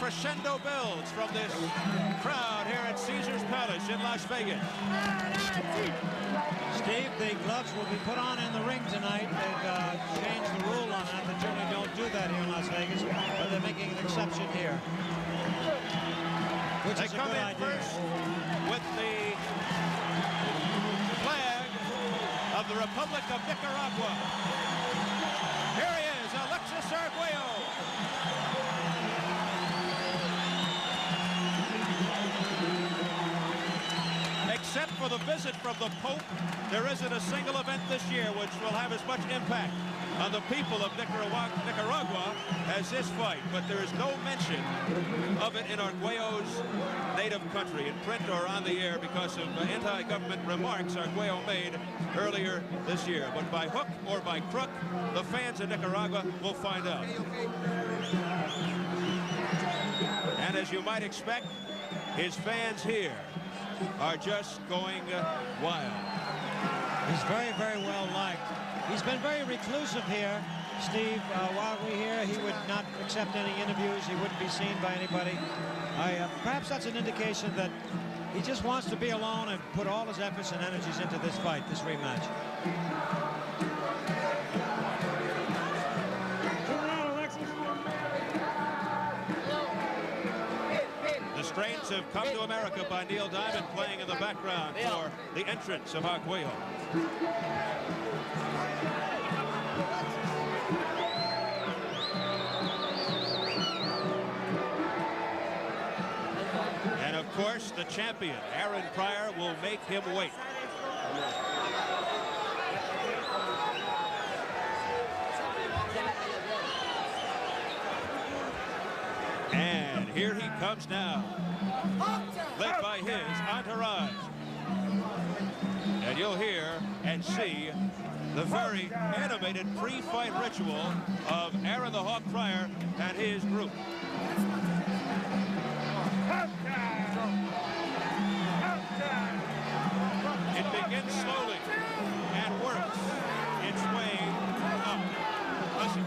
crescendo builds from this crowd here at Caesars Palace in Las Vegas. Steve, the gloves will be put on in the ring tonight. They've changed the rule on that. They generally don't do that here in Las Vegas, but they're making an exception here. Which is a good idea. First with the flag of the Republic of Nicaragua. Here he is, Alexis Arguello. Except for the visit from the Pope, there isn't a single event this year which will have as much impact on the people of Nicaragua as this fight. But there is no mention of it in Arguello's native country, in print or on the air, because of anti-government remarks Arguello made earlier this year. But by hook or by crook, the fans in Nicaragua will find out. And as you might expect, his fans here are just going wild. He's very, very well liked. He's been very reclusive here, Steve. While we're here, he would not accept any interviews. He wouldn't be seen by anybody. Perhaps that's an indication that he just wants to be alone and put all his efforts and energies into this fight, this rematch. The Strains have come to America by Neil Diamond playing in the background for the entrance of Arguello. And of course, the champion, Aaron Pryor, will make him wait. And here he comes now, led by his entourage. And you'll hear and see the very animated pre-fight ritual of Aaron the Hawk Pryor and his group. It begins slowly and works its way up. Listen.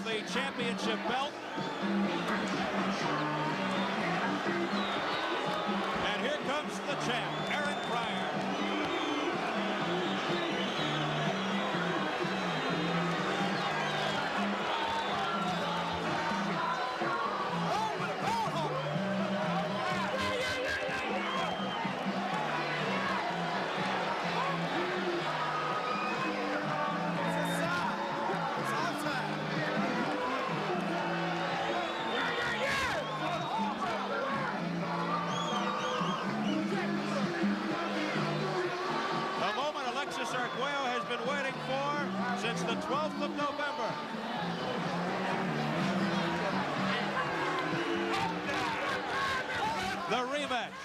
The championship belt. And here comes the champ, Aaron Pryor. Arguello has been waiting for since the 12th of November. The rematch.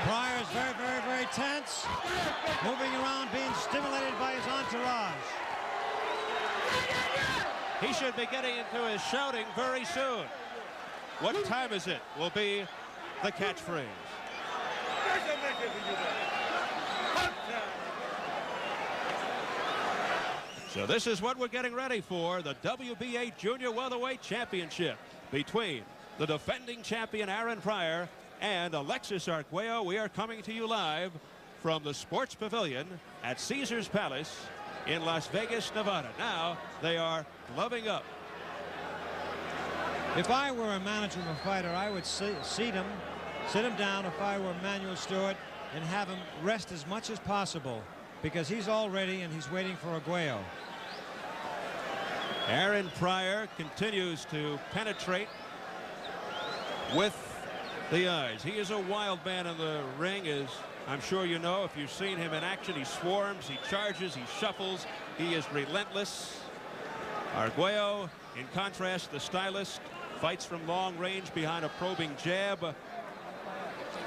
Pryor is very, very, very tense, moving around, being stimulated by his entourage. He should be getting into his shouting very soon. What time is it will be the catchphrase. So this is what we're getting ready for, the WBA Junior Welterweight Championship between the defending champion Aaron Pryor and Alexis Arguello. We are coming to you live from the Sports Pavilion at Caesars Palace in Las Vegas, Nevada. Now they are gloving up. If I were a manager of a fighter, I would sit him down if I were Manuel Stewart and have him rest as much as possible, because he's all ready and he's waiting for Arguello. Aaron Pryor continues to penetrate with the eyes. He is a wild man in the ring, as I'm sure you know if you've seen him in action. He swarms, he charges, he shuffles, He is relentless. Arguello, in contrast, the stylist, fights from long range behind a probing jab.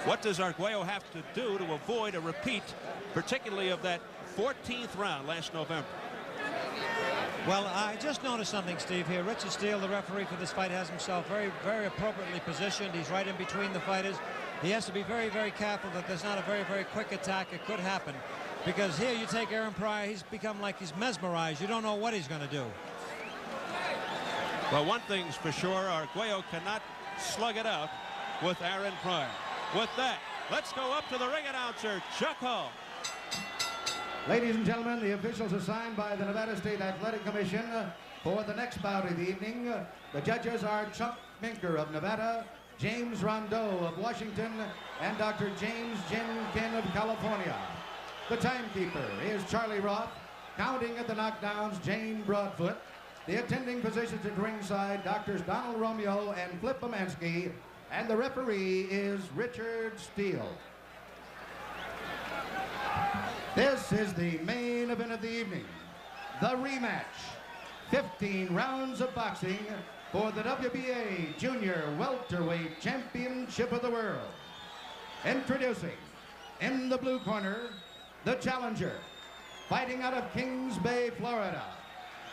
What does Arguello have to do to avoid a repeat, particularly of that 14th round last November? Well, I just noticed something, Steve, here. Richard Steele, the referee for this fight, has himself very, very appropriately positioned. He's right in between the fighters. He has to be very, very careful that there's not a very, very quick attack. It could happen. Because here you take Aaron Pryor, he's become like he's mesmerized. You don't know what he's going to do. Well, one thing's for sure, Arguello cannot slug it out with Aaron Pryor. With that, let's go up to the ring announcer, Chuck Hall. Ladies and gentlemen, the officials assigned by the Nevada State Athletic Commission for the next bout of the evening. The judges are Chuck Minker of Nevada, James Rondeau of Washington, and Dr. James Jenkin of California. The timekeeper is Charlie Roth. Counting at the knockdowns, Jane Broadfoot. The attending physicians at ringside, Doctors Donald Romeo and Flip Pomansky. And the referee is Richard Steele. This is the main event of the evening. The rematch. 15 rounds of boxing for the WBA Junior Welterweight Championship of the World. Introducing, in the blue corner, the challenger, fighting out of Kings Bay, Florida,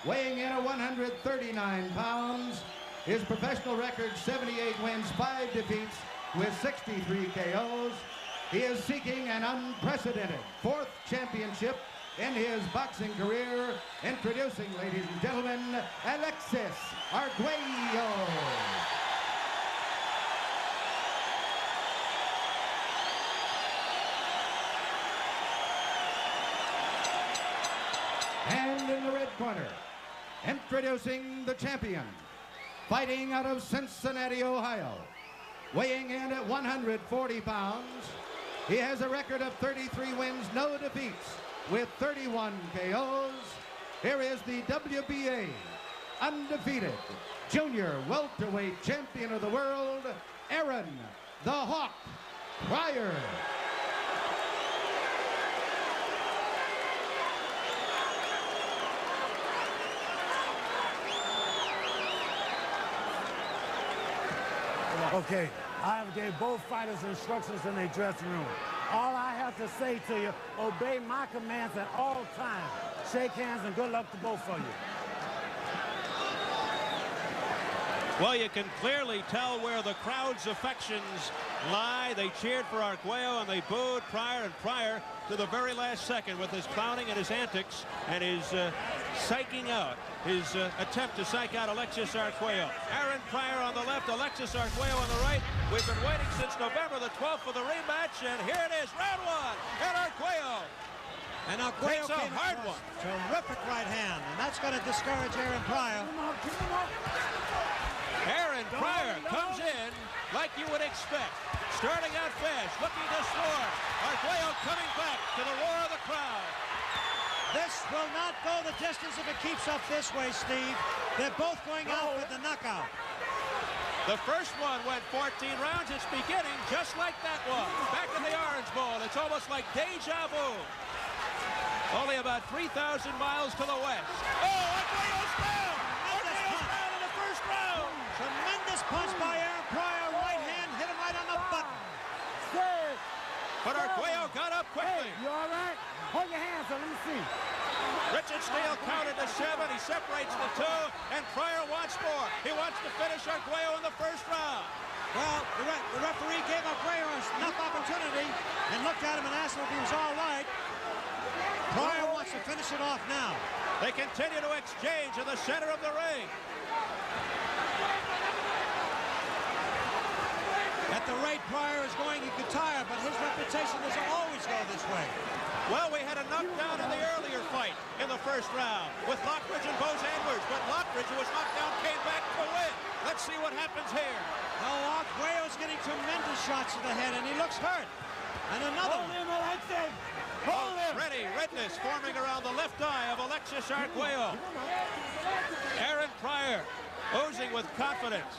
weighing in at 139 pounds, his professional record 78 wins, 5 defeats with 63 KOs. He is seeking an unprecedented 4th championship in his boxing career. Introducing, ladies and gentlemen, Alexis Arguello. And in the red corner, introducing the champion, fighting out of Cincinnati, Ohio, weighing in at 140 pounds. He has a record of 33 wins, no defeats, with 31 KOs. Here is the WBA undefeated Junior Welterweight Champion of the World, Aaron the Hawk Pryor. Okay, I have gave both fighters instructions in their dressing room. All I have to say to you, obey my commands at all times. Shake hands and good luck to both of you. Well, you can clearly tell where the crowd's affections lie. They cheered for Arguello and they booed Pryor, and Pryor to the very last second with his clowning and his antics and his psyching out, his attempt to psych out Alexis Arguello. Aaron Pryor on the left, Alexis Arguello on the right. We've been waiting since November the 12th for the rematch, and here it is, round 1, and Arguello. And Arguello takes a hard one. Terrific right hand, and that's going to discourage Aaron Pryor. Aaron Pryor comes in like you would expect. Starting out fast, looking to score. Arguello coming back to the roar of the crowd. This will not go the distance if it keeps up this way, Steve. They're both going out with the knockout. The first one went 14 rounds. It's beginning just like that one. Back in the Orange Bowl. It's almost like deja vu. Only about 3,000 miles to the west. Oh, Arguello's down! Arguello's down in the first round! Tremendous punch by Aaron Pryor. Right hand hit him right on the button. But Arguello got up quickly. Hey, you all right? Hold your hands up, let me see. Richard Steele counted to 7. He separates the 2, and Pryor wants more. He wants to finish Arguello in the first round. Well, the referee gave Arguello enough opportunity and looked at him and asked him if he was all right. Pryor wants to finish it off now. They continue to exchange in the center of the ring. At the rate Pryor is going, he could tire, but his reputation doesn't always go this way. Well, we had a knockdown in the earlier fight in the first round with Lockridge and Bose Edwards, but Lockridge, who was knocked down, came back to win. Let's see what happens here. No, Arguello's getting tremendous shots to the head, and he looks hurt. And another one. Hold him, Alexis. Hold him. Ready, redness forming around the left eye of Alexis Arguello. Aaron Pryor oozing with confidence.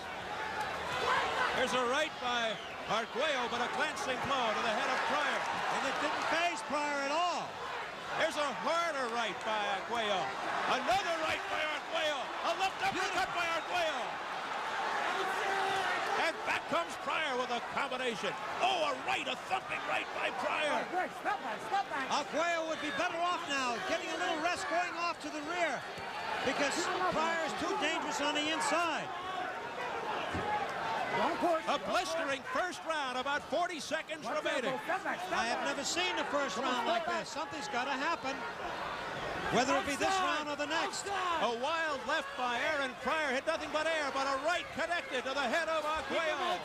There's a right by Arguello, but a glancing blow to the head of Pryor. And it didn't phase Pryor at all. There's a harder right by Arguello. Another right by Arguello. A left uppercut by Arguello. And back comes Pryor with a combination. Oh, a right, a thumping right by Pryor. Step back. Arguello would be better off now, getting a little rest going off to the rear, because Pryor is too dangerous on the inside. A blistering first round, about 40 seconds remaining. I have never seen a first round like this. Something's got to happen, whether it be this round or the next. A wild left by Aaron Pryor, hit nothing but air, but a right connected to the head of Arguello.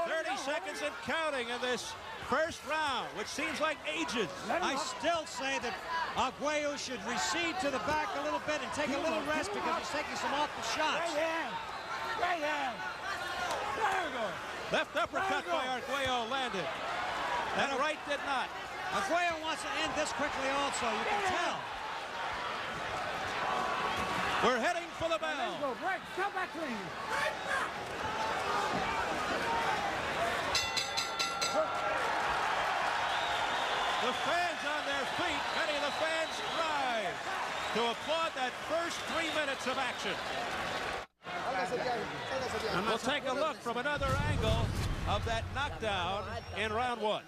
30 seconds and counting in this first round, which seems like ages. I still say that Arguello should recede to the back a little bit and take a little rest, because he's taking some awful shots. Right hand. Left uppercut by Arguello landed. And right did not. Arguello wants to end this quickly also, you can tell. We're heading for the bell. Step back clean. The fans on their feet, many of the fans rise to applaud that first 3 minutes of action. We'll take a look from another angle of that knockdown in round one.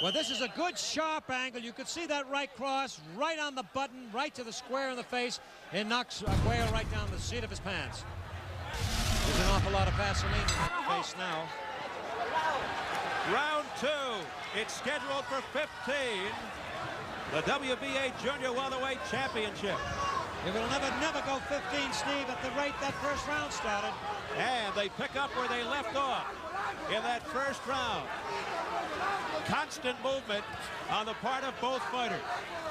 Well, this is a good sharp angle. You could see that right cross right on the button, right to the square in the face, and knocks Arguello right down the seat of his pants. There's an awful lot of Vaseline in the face now. Round two. It's scheduled for 15. The WBA Junior Welterweight Championship. It will never go 15, Steve, at the rate that first round started. And they pick up where they left off in that first round. Constant movement on the part of both fighters.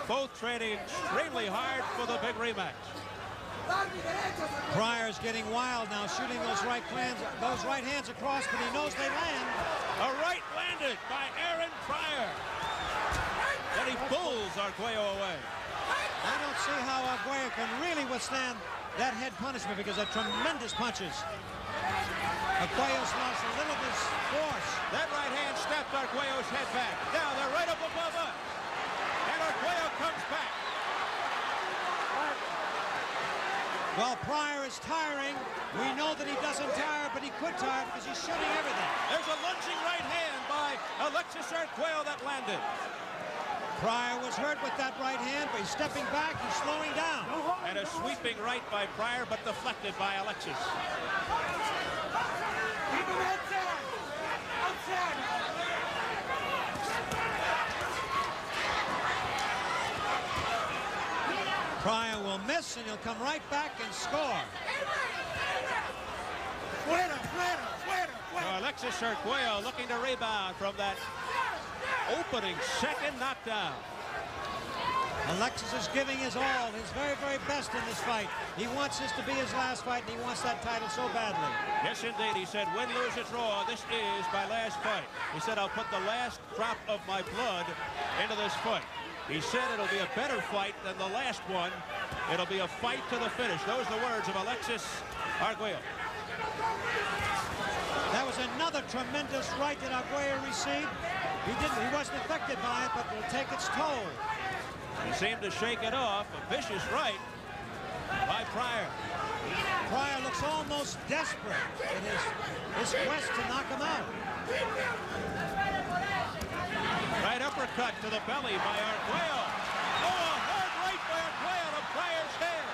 Both training extremely hard for the big rematch. Pryor's getting wild now, shooting those right hands across, but he knows they land. A right landed by Aaron Pryor. Then he pulls Arguello away. I don't see how Arguello can really withstand that head punishment, because they're tremendous punches. Arguello's lost a little of his force. That right hand snapped Arguello's head back. Now they're right up above us. And Arguello comes back. Well, Pryor is tiring. We know that he doesn't tire, but he could tire because he's shooting everything. There's a lunging right hand by Alexis Arguello that landed. Pryor was hurt with that right hand, but he's stepping back, he's slowing down. And a sweeping right by Pryor, but deflected by Alexis. Pryor will miss, and he'll come right back and score. So Alexis Arguello looking to rebound from that opening second knockdown. Alexis is giving his all, his very, very best in this fight. He wants this to be his last fight, and he wants that title so badly. Yes, indeed. He said, win, lose, or draw, this is my last fight. He said, I'll put the last drop of my blood into this fight. He said it'll be a better fight than the last one. It'll be a fight to the finish. Those are the words of Alexis Arguello. That was another tremendous right that Arguello received. He wasn't affected by it, but will take its toll. He seemed to shake it off. A vicious right by Pryor. Pryor looks almost desperate in his quest to knock him out. Right uppercut to the belly by Arguello. Oh, a hard right by Arguello to Pryor's head.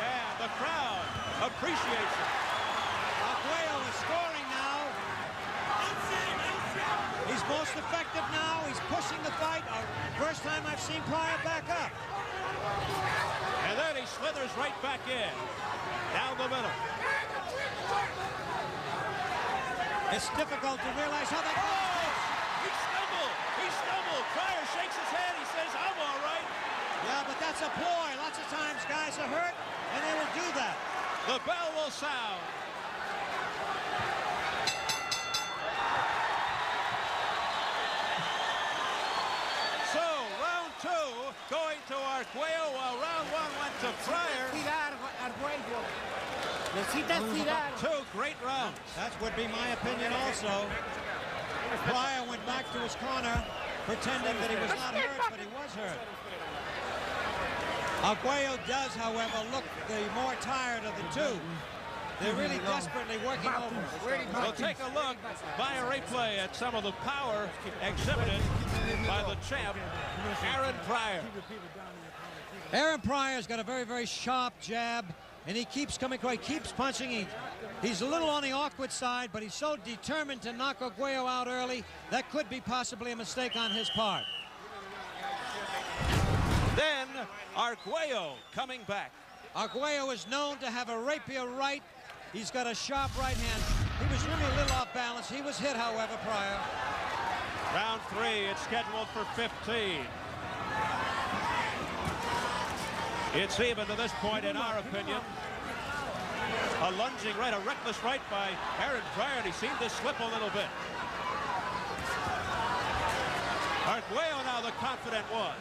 And the crowd appreciates it. Arguello is scoring now. He's most effective now. He's pushing the fight. First time I've seen Pryor back up. And then he slithers right back in. Down the middle. It's difficult to realize how that goes. He stumbled. He stumbled. Pryor shakes his head. He says, I'm all right. Yeah, but that's a ploy. Lots of times guys are hurt, and they will do that. The bell will sound. So, round two going to Arguello, while round one went to Pryor. Two great rounds. That would be my opinion also. Pryor went back to his corner, pretending that he was not hurt, but he was hurt. Arguello does, however, look the more tired of the two. They're really desperately working over it. We'll take a look by a replay at some of the power exhibited by the champ, Aaron Pryor. Aaron Pryor's got a very, very sharp jab, and he keeps coming, he keeps punching. He's a little on the awkward side, but he's so determined to knock Arguello out early, that could be possibly a mistake on his part. Then Arguello coming back. Arguello is known to have a rapier right. He's got a sharp right hand. He was really a little off balance. He was hit, however, Pryor. Round 3, it's scheduled for 15. It's even to this point, in our opinion. A lunging right, a reckless right by Aaron Pryor, and he seemed to slip a little bit. Arguello now the confident one.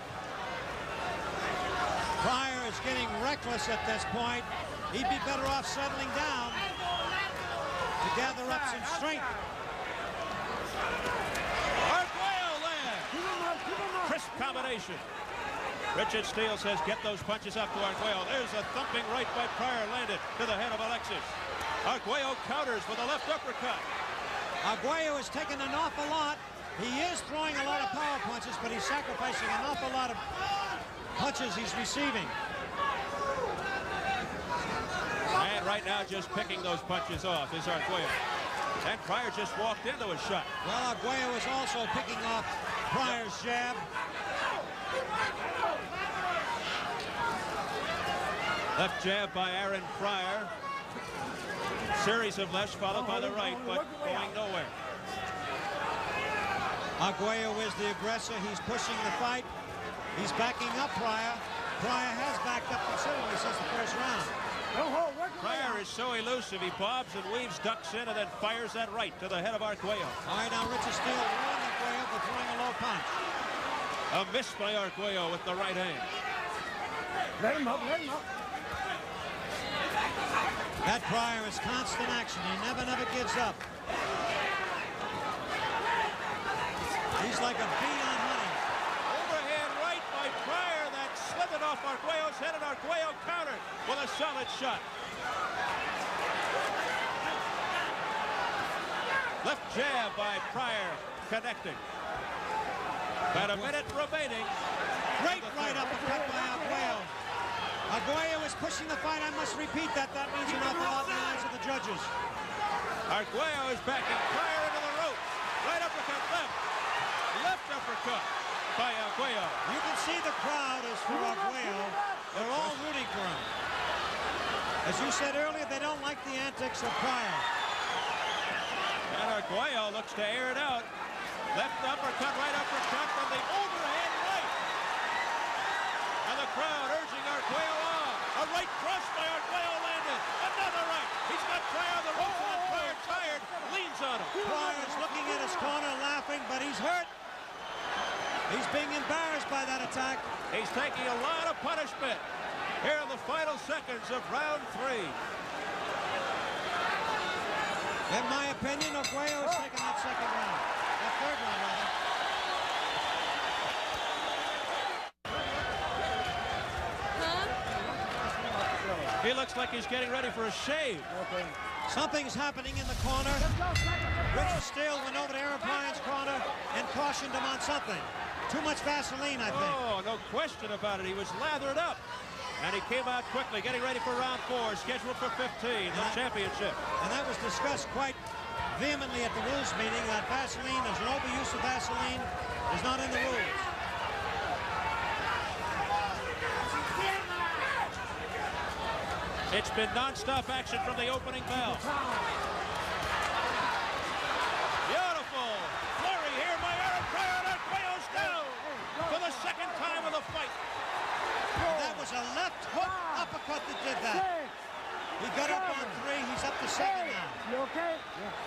Pryor is getting reckless at this point. He'd be better off settling down to gather up some strength. Arguello lands. Crisp combination. Richard Steele says, get those punches up to Arguello. There's a thumping right by Pryor, landed to the head of Alexis. Arguello counters with a left uppercut. Arguello is taking an awful lot. He is throwing a lot of power punches, but he's sacrificing an awful lot of punches he's receiving. And right now, just picking those punches off is Arguello. And Pryor just walked into a shot. Well, Arguello is also picking off Pryor's jab. Left jab by Aaron Pryor. Series of lefts followed by the right, but going nowhere. Arguello is the aggressor. He's pushing the fight. He's backing up Pryor. Pryor has backed up considerably since the first round. Pryor is so elusive. He bobs and weaves, ducks in, and then fires that right to the head of Arguello. All right, now Richard Steele warned Arguello for throwing a low punch. A miss by Arguello with the right hand. Let him up, let him up. That Pryor is constant action. He never gives up. He's like a bee on honey. Overhand right by Pryor that slithered off Arguello's head, and Arguello countered with a solid shot. Left jab by Pryor connecting. About a minute remaining. Great right uppercut by Arguello. Arguello is pushing the fight. I must repeat that. That means an awful lot in the eyes of the judges. Arguello is backing Pryor into the ropes. Right uppercut left. Left uppercut by Arguello. You can see the crowd is for Arguello. They're all rooting for him. As you said earlier, they don't like the antics of Pryor. And Arguello looks to air it out. Left uppercut, right uppercut from the overhand right. And the crowd urging Arguello on. A right cross by Arguello landed. Another right. He's got Pryor on the ropes, and Pryor tired, leans on him. Pryor's looking at his corner laughing, but he's hurt. He's being embarrassed by that attack. He's taking a lot of punishment here in the final seconds of round 3. In my opinion, Arguello is taking that second round. That third round, rather. He looks like he's getting ready for a shave. Okay. Something's happening in the corner. Richard Steele went over to Aaron Pryor's corner and cautioned him on something. Too much Vaseline, I think. Oh, no question about it. He was lathered up. And he came out quickly, getting ready for round 4, scheduled for 15, the championship. And that was discussed quite vehemently at the rules meeting, that Vaseline, there's no use of Vaseline, is not in the rules. It's been non-stop action from the opening bell. Beautiful flurry here by Aaron Pryor, and Arguello's down for the second time of the fight. And that was a left hook uppercut that did that. He got up on 3, he's up to 2 now. You okay?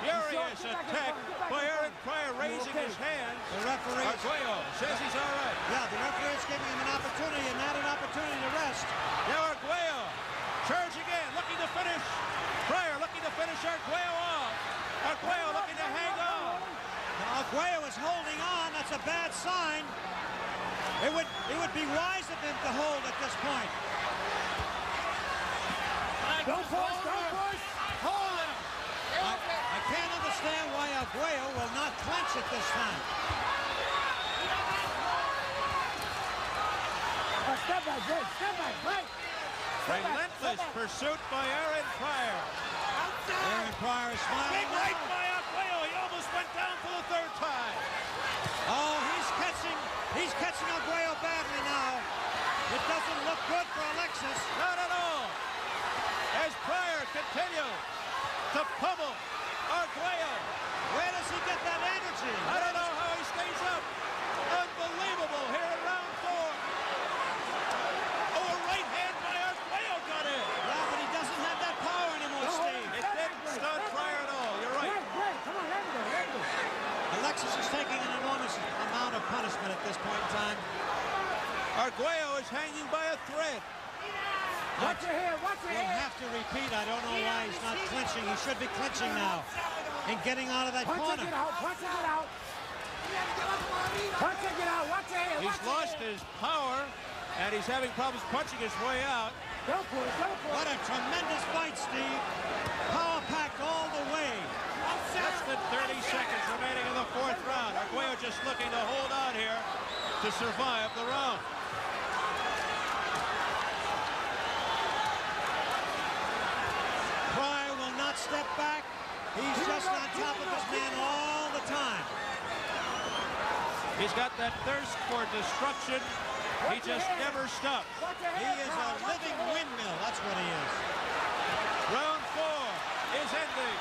Furious attack by Aaron Pryor, raising his hands. The referee, Arguello says he's all right. yeah, the referee is giving him an opportunity and not an opportunity to rest. Now Arguello charging in, looking to finish. Pryor looking to finish Arguello off. Arguello looking to hang on. Now Arguello is holding on, that's a bad sign. It would be wise of him to hold at this point. this time. Step back, Jake. Step back, right. Relentless pursuit by Aaron Pryor. Aaron Pryor is smiling. Big right by Arguello. He almost went down for the third time. Oh, he's catching Arguello badly now. It doesn't look good for Alexis. Not at all. As Pryor continues to pummel Arguello. Where does he get that energy? I don't know how he stays up. Unbelievable here in round 4. Oh, a right hand by Arguello got in. Yeah, but he doesn't have that power anymore, Steve. It didn't stun Pryor at all. You're right. Great. Come on, let him go. Alexis is taking an enormous amount of punishment at this point in time. Arguello is hanging by a thread. Watch your head, watch your We'll head. have to repeat. I don't know why he's not clinching. He should be clinching now and getting out of that Punch corner. it, get out, punch it, get out. Punch it, get out, watch your head, He's lost his power, and he's having problems punching his way out. Don't pull it. What a tremendous fight, Steve. Power packed all the way. Less than 30 seconds remaining in the 4th round. Arguello just looking to hold on here to survive the round. Pryor will not step back. He's just on top of his man all the time. He's got that thirst for destruction. He just never stops. He is a living windmill. That's what he is. Round 4 is ending.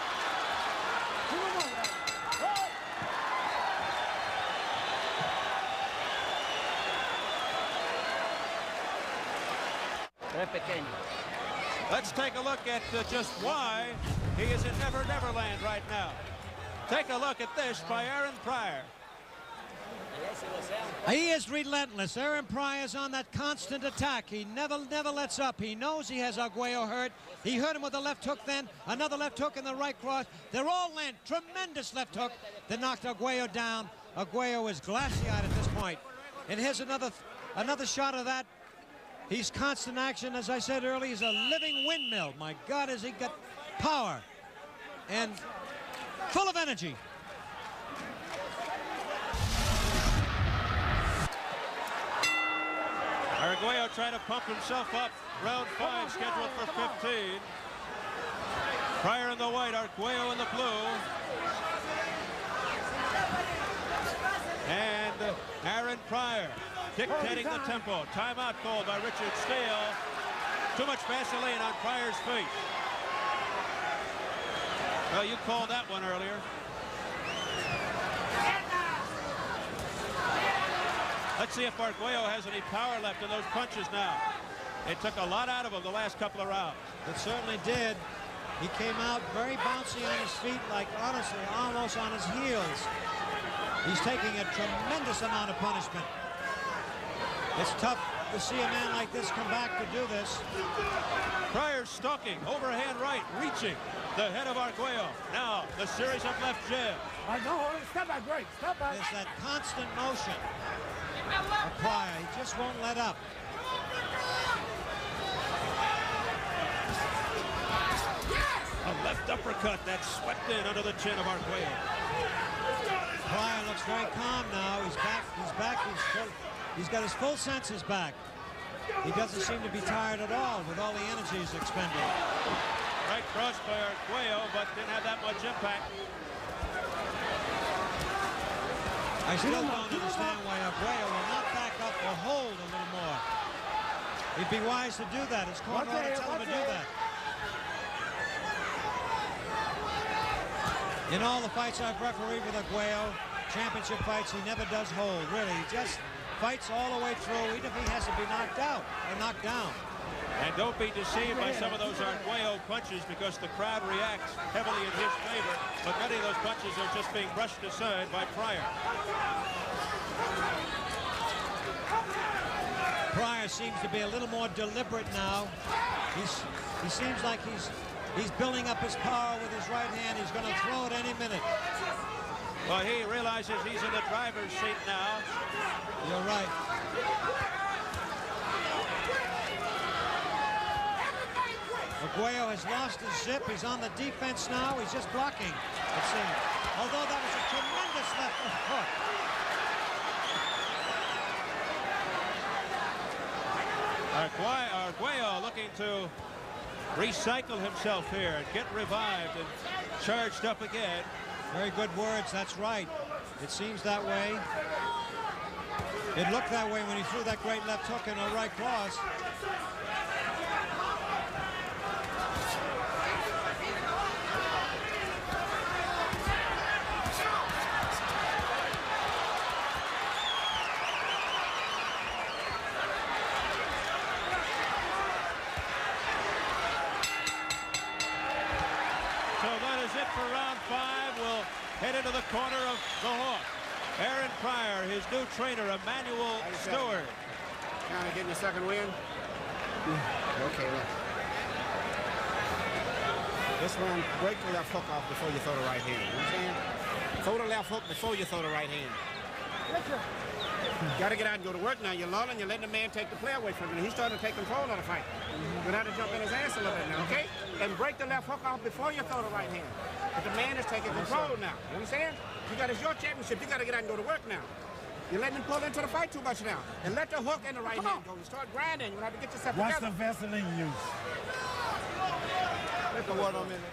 Let's take a look at just why he is in Never Never Land right now. Take a look at this by Aaron Pryor. He is relentless. Aaron Pryor's on that constant attack. He never lets up. He knows he has Arguello hurt. He hurt him with a left hook then. Another left hook in the right cross. They're all land. Tremendous left hook that knocked Arguello down. Arguello is glassy-eyed at this point. And here's another shot of that. He's constant action. As I said earlier, he's a living windmill. My God, has he got power and full of energy. Arguello trying to pump himself up. Round 5 scheduled for 15. Pryor in the white, Arguello in the blue. And Aaron Pryor dictating the tempo. Timeout called by Richard Steele. Too much Vaseline on Pryor's feet. Well, you called that one earlier. Let's see if Arguello has any power left in those punches now. It took a lot out of him the last couple of rounds. It certainly did. He came out very bouncy on his feet, like honestly, almost on his heels. He's taking a tremendous amount of punishment. It's tough to see a man like this come back to do this. Pryor stalking, overhand right, reaching the head of Arguello. Now, the series of left jabs. No, step back, great. Step back. There's that constant motion of Pryor. He just won't let up. A left uppercut that swept in under the chin of Arguello. Pryor looks very calm now. He's back. He's got his full senses back. He doesn't seem to be tired at all with all the energy he's expended. Right cross by Arguello, but didn't have that much impact. I still don't understand why Arguello will not back up or hold a little more. He'd be wise to do that. His corner ought to tell him to do that. In all the fights I've refereed with Arguello, championship fights, he never does hold, really. He just fights all the way through, even if he has to be knocked out or knocked down. And don't be deceived by some of those Arguello punches because the crowd reacts heavily in his favor, but many of those punches are just being brushed aside by Pryor. Pryor seems to be a little more deliberate now. He seems like he's building up his power with his right hand. He's going to throw it any minute. Well, he realizes he's in the driver's seat now. You're right. Arguello has lost his zip. He's on the defense now. He's just blocking, it seems. Although that was a tremendous Nice left hook. Arguello looking to recycle himself here and get revived and charged up again. Very good words, that's right. It seems that way. It looked that way when he threw that great left hook and a right cross. For round 5, we'll head into the corner of the Hawk. Aaron Pryor, his new trainer, Emmanuel Stewart. Kind of getting a second win. Okay, look. This one, break the left hook off before you throw the right hand. You know what I'm saying? Throw the left hook before you throw the right hand. You got to get out and go to work now. You're lulling, you're letting the man take the play away from you. He's starting to take control of the fight. You're going to have to jump in his ass a little bit now, okay? And break the left hook off before you throw the right hand. But the man is taking control now. You understand? It's your championship. You got to get out and go to work now. You're letting him pull into the fight too much now. And let the hook and the right hand go. You start grinding. You have to get yourself Watch together. the Vaseline use. Let the word on minute.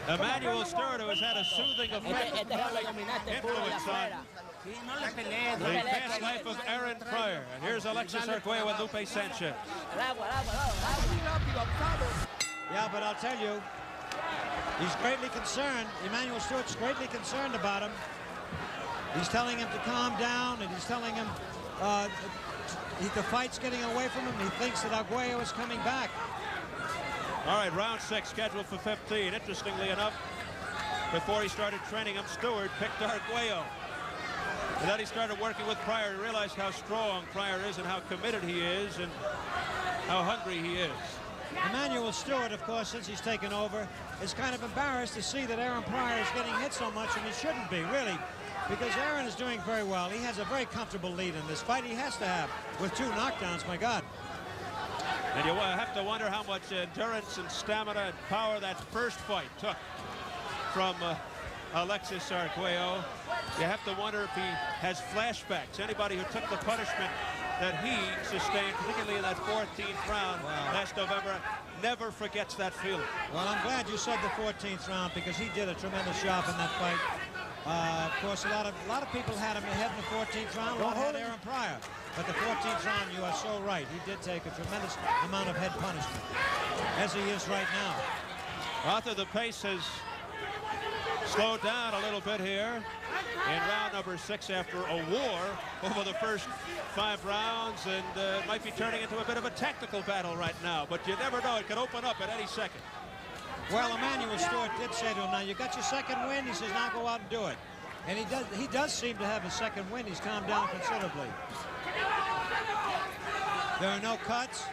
Emmanuel Stewart, who has had a soothing effect influence on the past life of Aaron Pryor. And here's Alexis Arguello and Lupe Sanchez. Yeah, but I'll tell you, he's greatly concerned. Emmanuel Stewart's greatly concerned about him. He's telling him to calm down, and he's telling him the fight's getting away from him. He thinks that Arguello is coming back. All right, round 6 scheduled for 15. Interestingly enough, before he started training him, Stewart picked Arguello. And then he started working with Pryor. He realized how strong Pryor is and how committed he is and how hungry he is. Emmanuel Stewart, of course, since he's taken over, is kind of embarrassed to see that Aaron Pryor is getting hit so much, and he shouldn't be, really, because Aaron is doing very well. He has a very comfortable lead in this fight. He has to have, with 2 knockdowns, my God. And you have to wonder how much endurance and stamina and power that first fight took from Alexis Arguello. You have to wonder if he has flashbacks. Anybody who took the punishment that he sustained, particularly in that 14th round last November, never forgets that feeling. Well, I'm glad you said the 14th round, because he did a tremendous job in that fight. Of course, a lot of people had him ahead in the 14th round. A lot had Aaron Pryor. But the 14th round, you are so right. He did take a tremendous amount of head punishment, as he is right now. Arthur, the pace has slowed down a little bit here in round number 6 after a war over the first 5 rounds, and it might be turning into a bit of a tactical battle right now, but you never know. It could open up at any second. Well, Emmanuel Stewart did say to him, now you got your second win. He says, now go out and do it. And he does seem to have his second win. He's calmed down considerably. There are no cuts.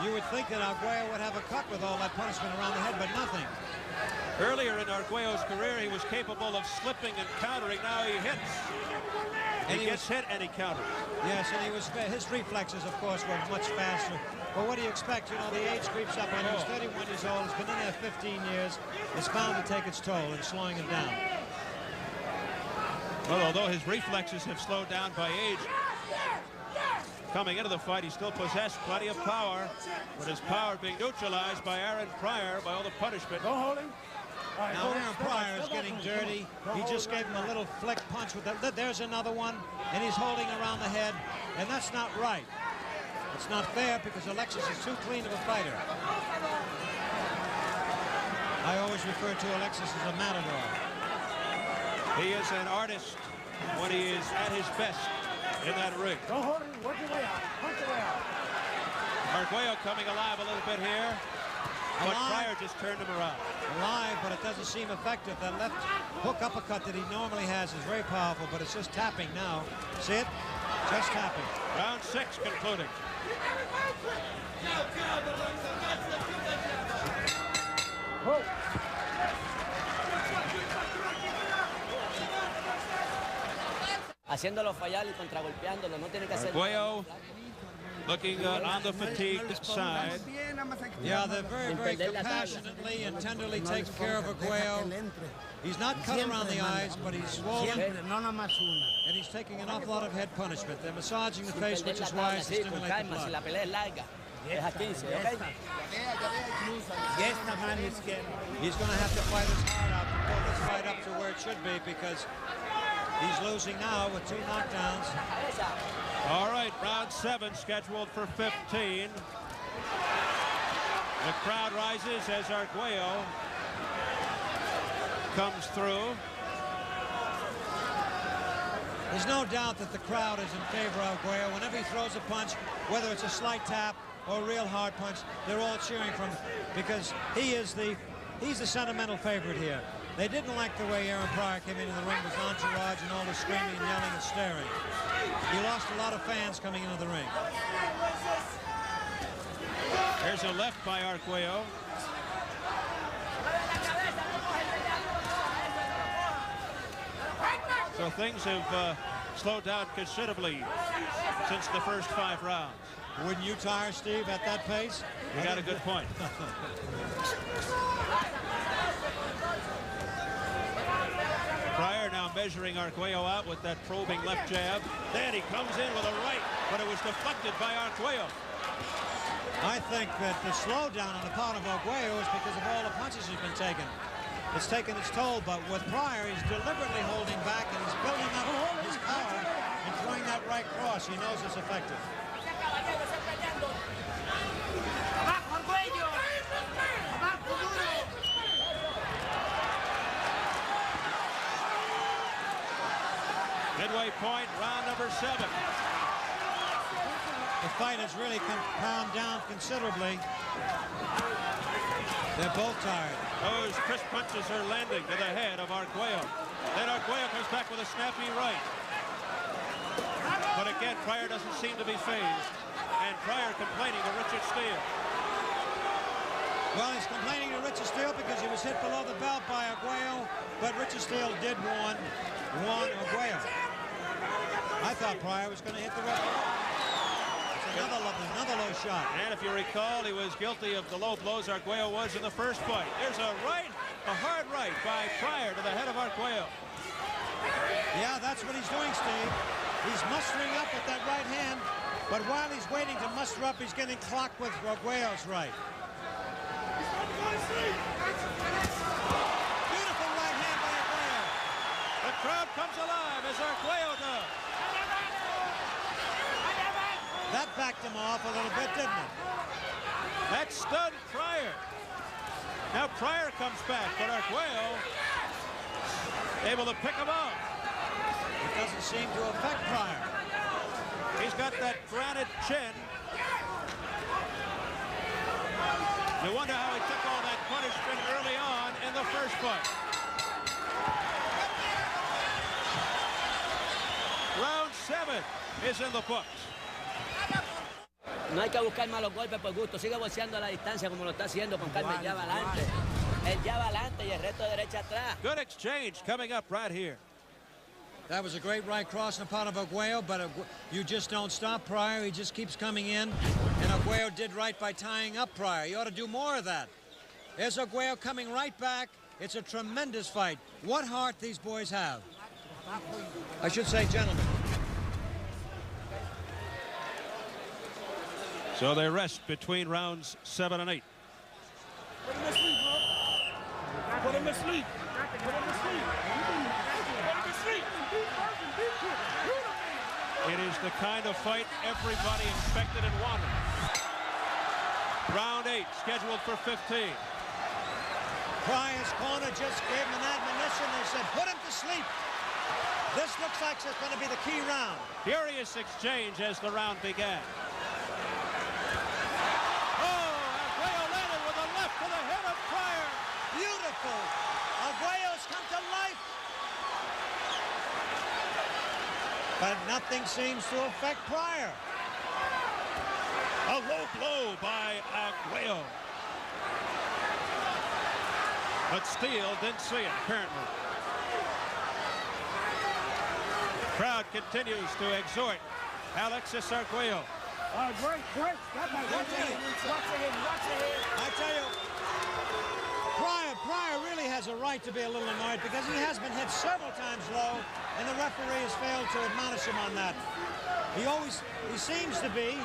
You would think that Arguello would have a cut with all that punishment around the head, but nothing. Earlier in Arguello's career, he was capable of slipping and countering. Now he hits. And he gets hit and he counters. Yes, and his reflexes, of course, were much faster. But what do you expect? You know, the age creeps up on him. He's 31 years old. He's been in there 15 years. It's bound to take its toll in slowing him down. Well, although his reflexes have slowed down by age, coming into the fight, he still possessed plenty of power, but his power being neutralized by Aaron Pryor by all the punishment. Don't hold him. Right, now Aaron Pryor is getting dirty. He just gave him a little flick punch with that. There's another one, and he's holding around the head, and that's not right. It's not fair, because Alexis is too clean of a fighter. I always refer to Alexis as a matador. He is an artist when he is at his best in that ring. Don't hold him. Work your way out. Punch your way out. Arguello coming alive a little bit here. But Pryor just turned him around. Alive, but it doesn't seem effective. That left hook uppercut that he normally has is very powerful, but it's just tapping now. See it? Just tapping. Round 6 concluding. Whoa. Haciéndolo fallar y contragolpeándolo, no tiene que hacer. Arguello Looking on the fatigued side. Yeah, they're very, very compassionately and tenderly takes care of Arguello. He's not cut around the eyes, but he's swollen, and he's taking an awful lot of head punishment. They're massaging the face, which is wise to stimulate the blood. He's going to have to fight his heart out to pull this fight up to where it should be, because he's losing now with 2 knockdowns. All right, round 7 scheduled for 15. The crowd rises as Arguello comes through. There's no doubt that the crowd is in favor of Arguello. Whenever he throws a punch, whether it's a slight tap or a real hard punch, they're all cheering for him, because he's the sentimental favorite here. They didn't like the way Aaron Pryor came into the ring with entourage and all the screaming and yelling and staring. He lost a lot of fans coming into the ring. There's a left by Arguello. So things have slowed down considerably since the first 5 rounds. Wouldn't you tire, Steve, at that pace? You got a good point. Pryor now measuring Arguello out with that probing left jab. Then he comes in with a right, but it was deflected by Arguello. I think that the slowdown on the part of Arguello is because of all the punches he's been taking. It's taken its toll, but with Pryor, he's deliberately holding back, and he's building up his power and throwing that right cross. He knows it's effective. Midway point, round number 7. The fight has really calmed down considerably. They're both tired. Those crisp punches are landing to the head of Arguello. Then Arguello comes back with a snappy right. But again, Pryor doesn't seem to be phased. And Pryor complaining to Richard Steele. Well, he's complaining to Richard Steele because he was hit below the belt by Arguello, but Richard Steele did warn Arguello. I thought Pryor was going to hit the referee. Another low shot. And if you recall, he was guilty of the low blows Arguello was in the first fight. There's a hard right by Pryor to the head of Arguello. Yeah, that's what he's doing, Steve. He's mustering up with that right hand, but while he's waiting to muster up, he's getting clocked with Arguello's right. Beautiful right hand by Arguello. The crowd comes alive as Arguello does. That backed him off a little bit, didn't it? That stunned Pryor. Now Pryor comes back, but Arguello able to pick him up. It doesn't seem to affect Pryor. He's got that granite chin. No wonder how he took all that punishment early on in the first fight. Round 7 is in the books. No hay que buscar malos golpes por gusto. Sigue boxeando a la distancia como lo está haciendo con calma. El jab adelante. El jab adelante y el resto de derecha atrás. Good exchange coming up right here. That was a great right cross on the part of Arguello, but you just don't stop Pryor. He just keeps coming in, and Arguello did right by tying up Pryor. You ought to do more of that. There's Arguello coming right back. It's a tremendous fight. What heart these boys have. I should say, gentlemen. So they rest between rounds 7 and 8. Put him asleep, bro. Put him asleep. Put him asleep. Put him asleep. It is the kind of fight everybody expected and wanted. Round 8 scheduled for 15. Pryor's corner just gave him an admonition. They said, put him to sleep. This looks like it's going to be the key round. Furious exchange as the round began. Beautiful. Arguello's come to life. But nothing seems to affect Pryor. A low blow by Arguello. But Steele didn't see it, apparently. Crowd continues to exhort Alexis Arguello. Great. Watch your head. I tell you, Pryor really has a right to be a little annoyed because he has been hit several times low, and the referee has failed to admonish him on that. He seems to be,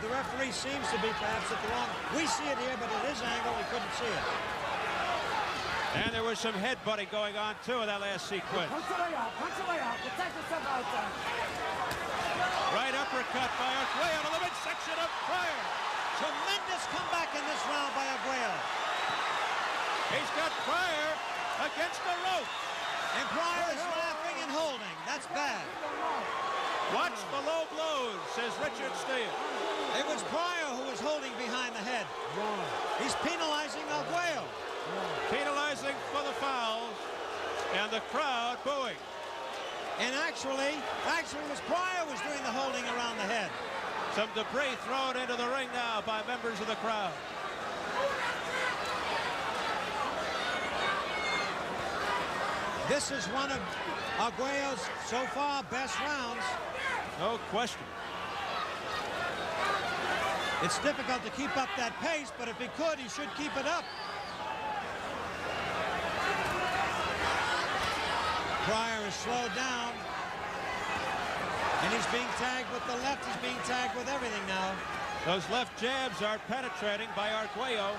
the referee seems to be perhaps at the wrong. We see it here, but at his angle, we couldn't see it. And there was some headbutting going on, too, in that last sequence. Punch your way out. Protect yourself outside. Right uppercut by Arguello to the midsection of Pryor. Tremendous comeback in this round by Arguello. He's got Pryor against the rope. And Pryor is laughing and holding. That's bad. Watch the low blows, says Richard Steele. It was Pryor who was holding behind the head. He's penalizing Arguello. Penalizing for the fouls, and the crowd booing. And actually it was Pryor was doing the holding around the head. Some debris thrown into the ring now by members of the crowd. This is one of Arguello's so far best rounds. No question. It's difficult to keep up that pace, but if he could, he should keep it up. Pryor is slowed down, and he's being tagged with the left. He's being tagged with everything now. Those left jabs are penetrating by Arguello.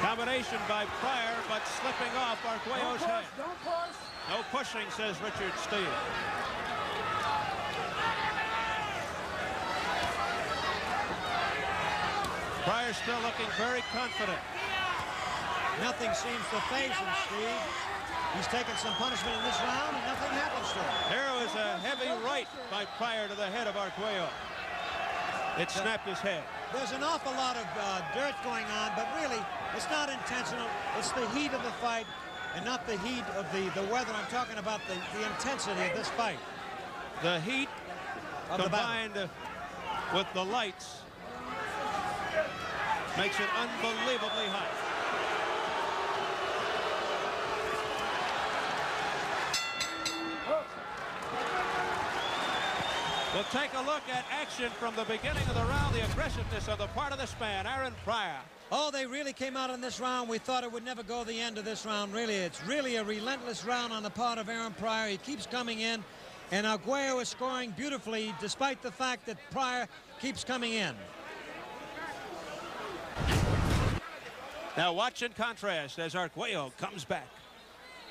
Combination by Pryor, but slipping off Arguello's head. Don't push. No pushing, says Richard Steele. Pryor still looking very confident. Nothing seems to faze him, Steve. He's taken some punishment in this round, and nothing happens to him. There was a heavy right by Pryor to the head of Arguello. It snapped his head. There's an awful lot of dirt going on, but really, it's not intentional. It's the heat of the fight and not the heat of the weather. I'm talking about the intensity of this fight. The heat combined with the lights makes it unbelievably hot. We'll take a look at action from the beginning of the round, the aggressiveness on the part of this man, Aaron Pryor. Oh, they really came out in this round. We thought it would never go the end of this round, really. It's really a relentless round on the part of Aaron Pryor. He keeps coming in, and Arguello is scoring beautifully despite the fact that Pryor keeps coming in. Now watch in contrast as Arguello comes back.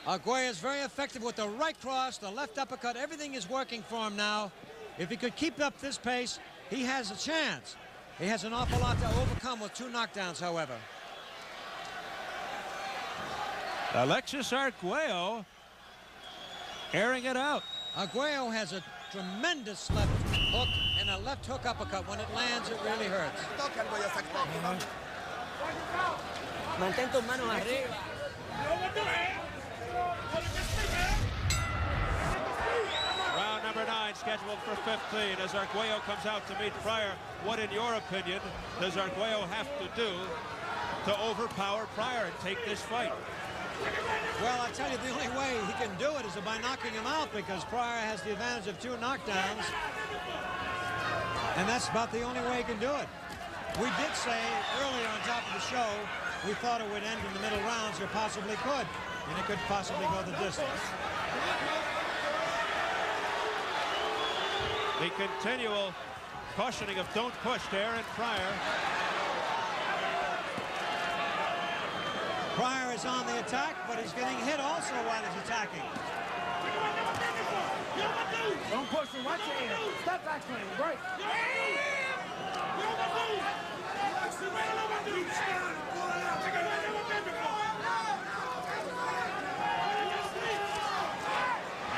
Arguello is very effective with the right cross, the left uppercut. Everything is working for him now. If he could keep up this pace, he has a chance. He has an awful lot to overcome with 2 knockdowns, however. Alexis Arguello airing it out. Arguello has a tremendous left hook and a left hook uppercut. When it lands, it really hurts. Mantén tus manos arriba. Round number 9 scheduled for 15 as Arguello comes out to meet Pryor. What, in your opinion, does Arguello have to do to overpower Pryor and take this fight? Well, I tell you, the only way he can do it is by knocking him out, because Pryor has the advantage of 2 knockdowns. And that's about the only way he can do it. We did say earlier on top of the show, we thought it would end in the middle rounds, or possibly could. And it could possibly go the distance. The continual cautioning of don't push to Aaron Pryor. Pryor is on the attack, but he's getting hit also while he's attacking. Don't push him. Watch your head. Step back to him. Break.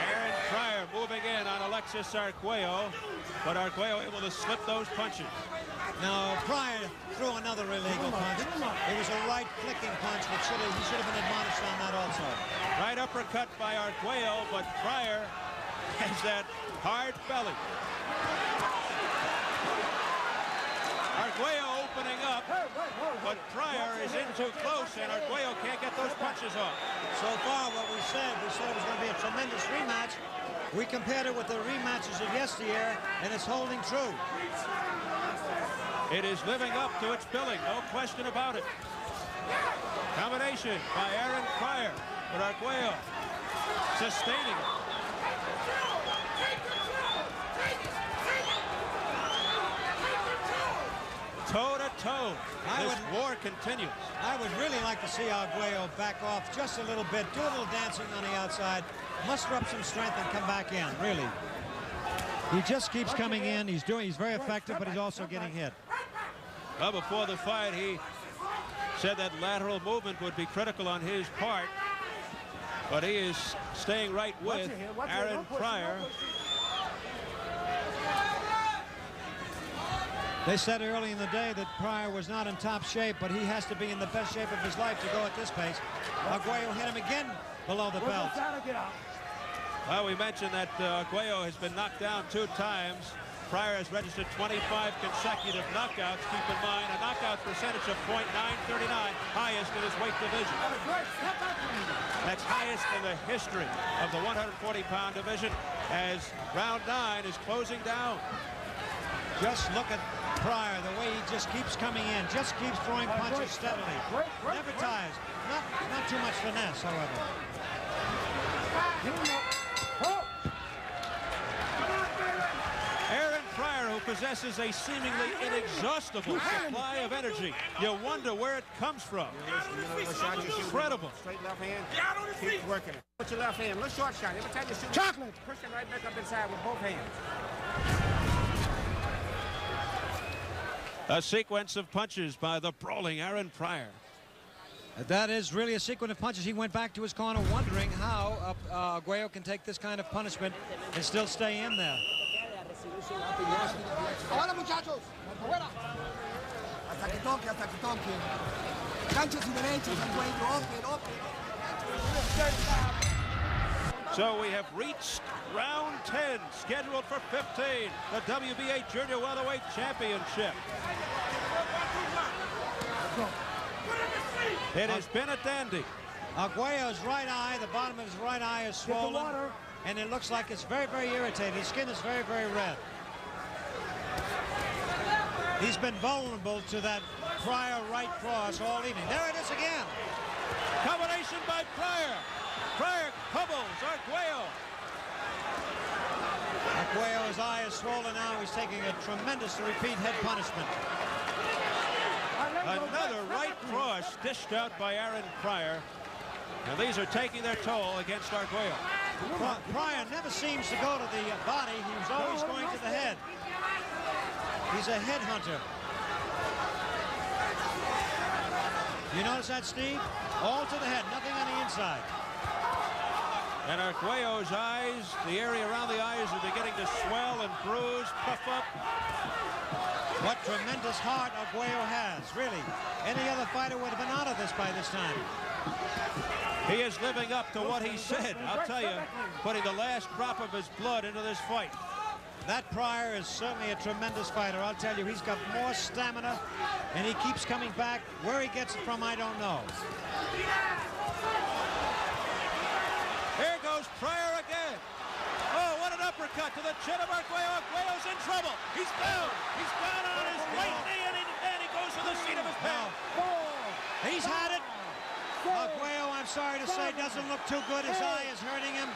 Aaron Pryor moving in on Alexis Arguello, but Arguello able to slip those punches. Now, Pryor threw another illegal punch. It was a right flicking punch, which he should have been admonished on that also. Right uppercut by Arguello, but Pryor has that hard belly. Arguello opening up, but Pryor is in too close, and Arguello can't get those punches off. So far, what we said it was going to be a tremendous rematch. We compared it with the rematches of yesteryear, and it's holding true. It is living up to its billing, no question about it. Combination by Aaron Pryor, but Arguello sustaining it. Toe-to-toe, this war continues. I would really like to see Arguello back off just a little bit, do a little dancing on the outside, muster up some strength and come back in, really. He just keeps coming in. He's very effective, but he's also getting hit. Well, before the fight, he said that lateral movement would be critical on his part, but he is staying right with Aaron Pryor. They said early in the day that Pryor was not in top shape, but he has to be in the best shape of his life to go at this pace. Arguello hit him again below the belt. Well, we mentioned that Arguello has been knocked down 2 times. Pryor has registered 25 consecutive knockouts. Keep in mind, a knockout percentage of .939, highest in his weight division. That's highest in the history of the 140-pound division as round 9 is closing down. Just look at Pryor, the way he just keeps coming in, just keeps throwing punches steadily. Never tires. Not too much finesse, however. Aaron Pryor, who possesses a seemingly inexhaustible supply of energy. You wonder where it comes from. Incredible. Straight left hand. Keep working it. Put your left hand. Little short shot. Every time you shoot, push it right back up inside with both hands. A sequence of punches by the brawling Aaron Pryor. That is really a sequence of punches. He went back to his corner wondering how Arguello can take this kind of punishment and still stay in there. Ahora, muchachos. Afuera. Hasta que toque, hasta que toque. Ganchos y derechos al cuello. Open. So we have reached round 10, scheduled for 15, the WBA Junior Welterweight Championship. It has been a dandy. Arguello's right eye, the bottom of his right eye is swollen, and it looks like it's very, very irritated. His skin is very, very red. He's been vulnerable to that Pryor right cross all evening. There it is again. Combination by Pryor. Pryor hubbles Arguello. Arguello's eye is swollen now. He's taking a tremendous repeat head punishment. Another right cross dished out by Aaron Pryor. And these are taking their toll against Arguello. Pryor never seems to go to the body. He was always going to the head. He's a headhunter. You notice that, Steve? All to the head, nothing on the inside. And Arguello's eyes, the area around the eyes are beginning to swell and bruise, puff up. What tremendous heart Arguello has, really. Any other fighter would have been out of this by this time. He is living up to what he said. I'll tell you, putting the last drop of his blood into this fight. That Pryor is certainly a tremendous fighter. I'll tell you, he's got more stamina, and he keeps coming back. Where he gets it from, I don't know. Here goes Pryor again. Oh, what an uppercut to the chin of Arguello. Arguello's in trouble. He's down. He's down on his right knee, and he goes to the seat of his pants. He's had it. Arguello, I'm sorry to say, doesn't look too good. His eye is hurting him.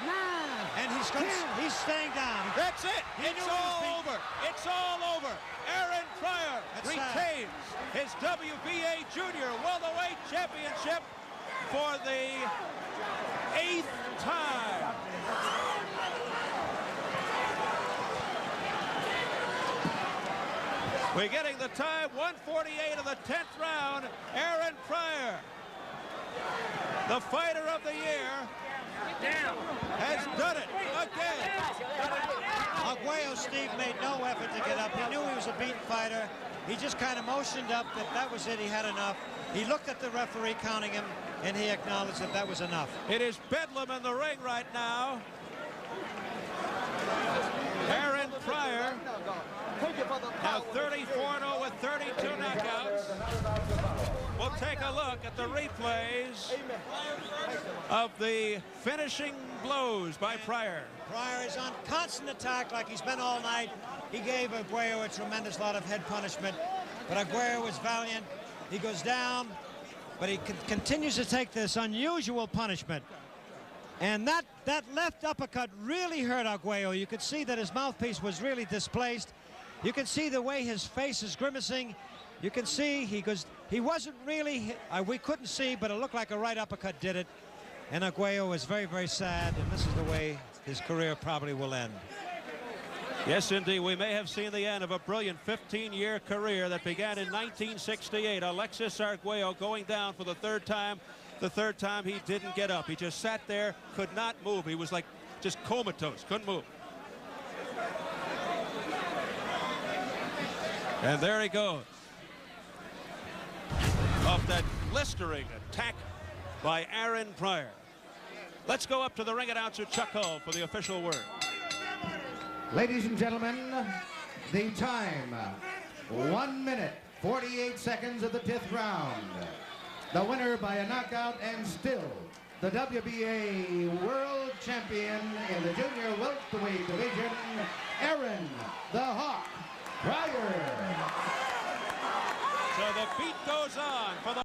And he's staying down. That's it. It's all over. It's all over. Aaron Pryor retains his WBA Junior Welterweight Championship for the 8th time. We're getting the time, 1:48 of the 10th round. Aaron Pryor, the fighter of the year, has done it again. Arguello, Steve, made no effort to get up. He knew he was a beaten fighter. He just kind of motioned up that was it. He had enough. He looked at the referee counting him, and he acknowledged that was enough. It is bedlam in the ring right now. Aaron Pryor Now 34-0 with 32 knockouts. We'll take a look at the replays of the finishing blows by Pryor. Pryor is on constant attack like he's been all night. He gave Arguello a tremendous lot of head punishment, but Arguello was valiant. He goes down, but he continues to take this unusual punishment. And that left uppercut really hurt Arguello. You could see that his mouthpiece was really displaced. You can see the way his face is grimacing. You can see he wasn't really, we couldn't see, but it looked like a right uppercut did it. And Arguello is very, very sad, and this is the way his career probably will end. Yes, indeed. We may have seen the end of a brilliant 15-year career that began in 1968. Alexis Arguello going down for the third time. The third time he didn't get up. He just sat there, could not move. He was like just comatose, couldn't move. And there he goes. Off that blistering attack by Aaron Pryor. Let's go up to the ring announcer, Chuck Hull, for the official word. Ladies and gentlemen, the time, 1 minute, 48 seconds of the 10th round. The winner by a knockout and still the WBA World Champion in the junior welterweight division, Aaron the Hawk Pryor. So the beat goes on for the